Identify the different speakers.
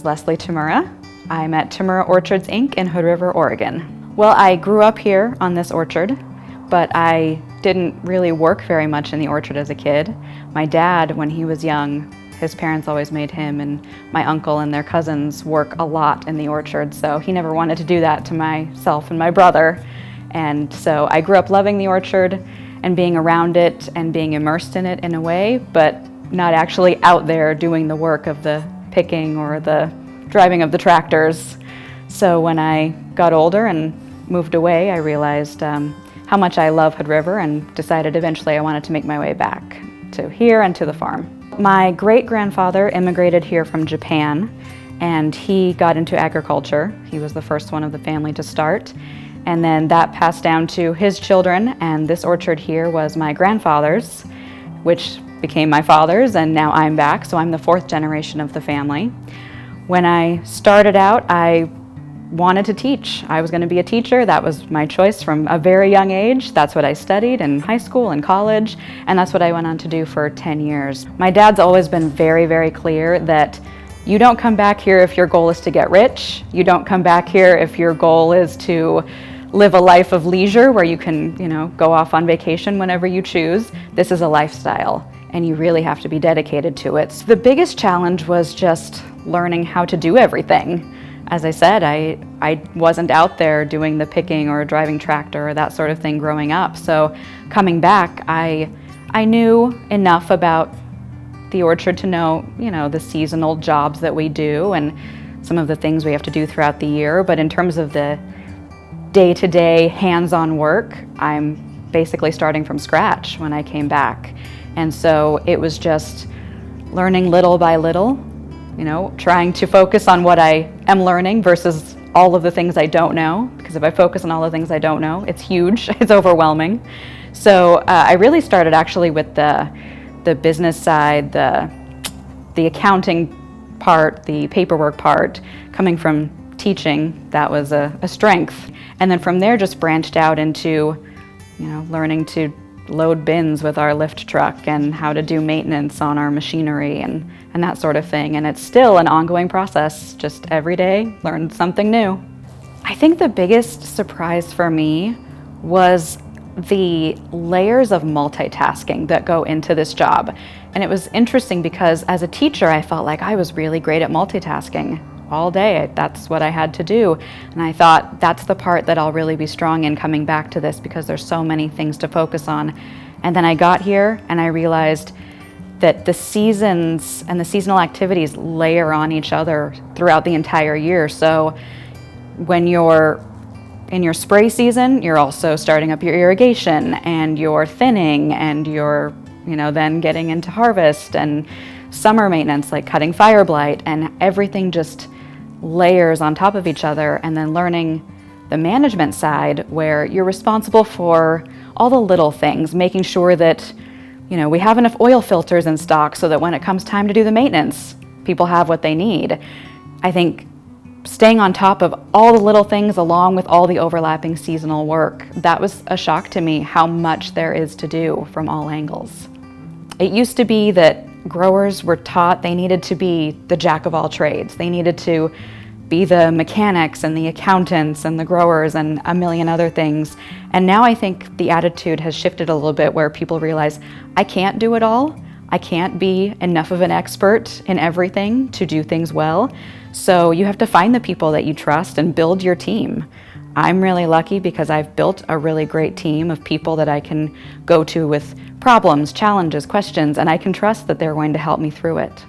Speaker 1: is Lesley Tamura. I'm at Tamura Orchards Inc. in Hood River, Oregon. Well, I grew up here on this orchard, but I didn't really work very much in the orchard as a kid. My dad, when he was young, his parents always made him and my uncle and their cousins work a lot in the orchard, so he never wanted to do that to myself and my brother. And so I grew up loving the orchard and being around it and being immersed in it in a way, but not actually out there doing the work of the picking or the driving of the tractors. So when I got older and moved away, I realized how much I love Hood River and decided eventually I wanted to make my way back to here and to the farm. My great-grandfather immigrated here from Japan, and he got into agriculture. He was the first one of the family to start. And then that passed down to his children, and this orchard here was my grandfather's, which became my father's, and now I'm back, so I'm the fourth generation of the family. When I started out, I wanted to teach. I was going to be a teacher. That was my choice from a very young age. That's what I studied in high school and college, and that's what I went on to do for 10 years. My dad's always been very, very clear that you don't come back here if your goal is to get rich. You don't come back here if your goal is to live a life of leisure where you can, go off on vacation whenever you choose. This is a lifestyle, and you really have to be dedicated to it. So the biggest challenge was just learning how to do everything. As I said, I wasn't out there doing the picking or driving tractor or that sort of thing growing up. So coming back, I knew enough about the orchard to know, the seasonal jobs that we do and some of the things we have to do throughout the year. But in terms of the day-to-day hands-on work, I'm basically starting from scratch when I came back. And so it was just learning little by little, trying to focus on what I am learning versus all of the things I don't know, because if I focus on all the things I don't know, it's huge, it's overwhelming. So I really started actually with the business side, the accounting part, the paperwork part, coming from teaching. That was a strength. And then from there just branched out into, learning to load bins with our lift truck and how to do maintenance on our machinery and that sort of thing. And it's still an ongoing process, just every day, learn something new. I think the biggest surprise for me was the layers of multitasking that go into this job. And it was interesting because as a teacher, I felt like I was really great at multitasking. All day, that's what I had to do. And I thought that's the part that I'll really be strong in coming back to this because there's so many things to focus on. And then I got here and I realized that the seasons and the seasonal activities layer on each other throughout the entire year. So when you're in your spray season, you're also starting up your irrigation and your thinning and you're, then getting into harvest and summer maintenance like cutting fire blight, and everything just layers on top of each other. And then learning the management side where you're responsible for all the little things, making sure that we have enough oil filters in stock so that when it comes time to do the maintenance, people have what they need. I think staying on top of all the little things along with all the overlapping seasonal work, that was a shock to me how much there is to do from all angles. It used to be that growers were taught they needed to be the jack of all trades. They needed to be the mechanics and the accountants and the growers and a million other things. And now I think the attitude has shifted a little bit where people realize, I can't do it all. I can't be enough of an expert in everything to do things well. So you have to find the people that you trust and build your team. I'm really lucky because I've built a really great team of people that I can go to with problems, challenges, questions, and I can trust that they're going to help me through it.